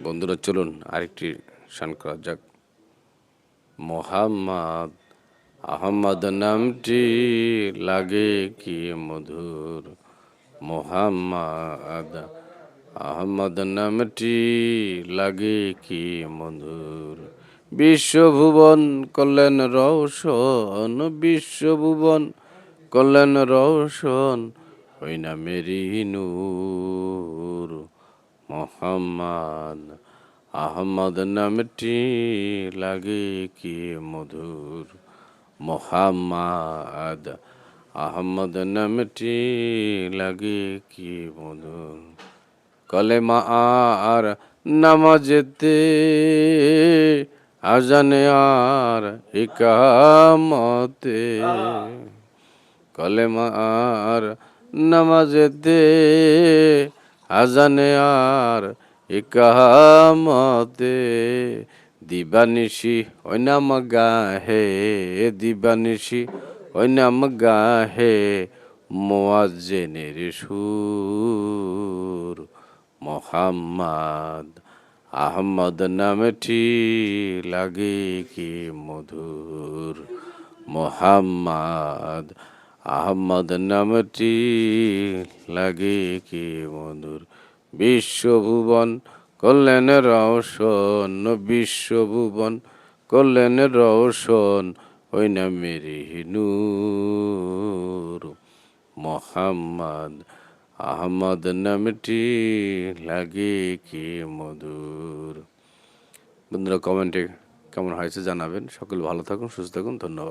বন্ধুরা চলুন আরেকটি শান করা যাক। মোহাম্মদ আহমদ নামটি লাগে কি মধুর, মোহাম্মদ আহমদ নামটি লাগে কি মধুর। বিশ্বভুবন করলেন রৌশন, বিশ্বভুবন করলেন রৌশন, ওই নামেরই নূর। মোহাম্মদ আহমদ নামটি লাগে কি মধুর, মোহাম্মদ আহমদ নামটি লাগে কি মধুর। কলেমা আর নামাজেতে, আজানে আর ইকামতে, কলেমা আর নামাজেতে, আজানে আর ইকামতে, দিবানিশি ওই নাম গাহে, দিবানিশি ওই নাম গাহে মুয়াজ্জিনের সুর। মোহাম্মদ আহমদ নামটি লাগে কি মধুর, মোহাম্মদ আহমদ নামটি লাগে কি মধুর। বিশ্বভুবন করলেন রৌশন, বিশ্বভুবন করলেন রৌশন, ওই নামেরই নূর। মোহাম্মদ আহমদ নামটি লাগে কি মধুর। বন্ধুরা কমেন্টে কেমন হয়েছে জানাবেন। সকল ভালো থাকুন, সুস্থ থাকুন, ধন্যবাদ।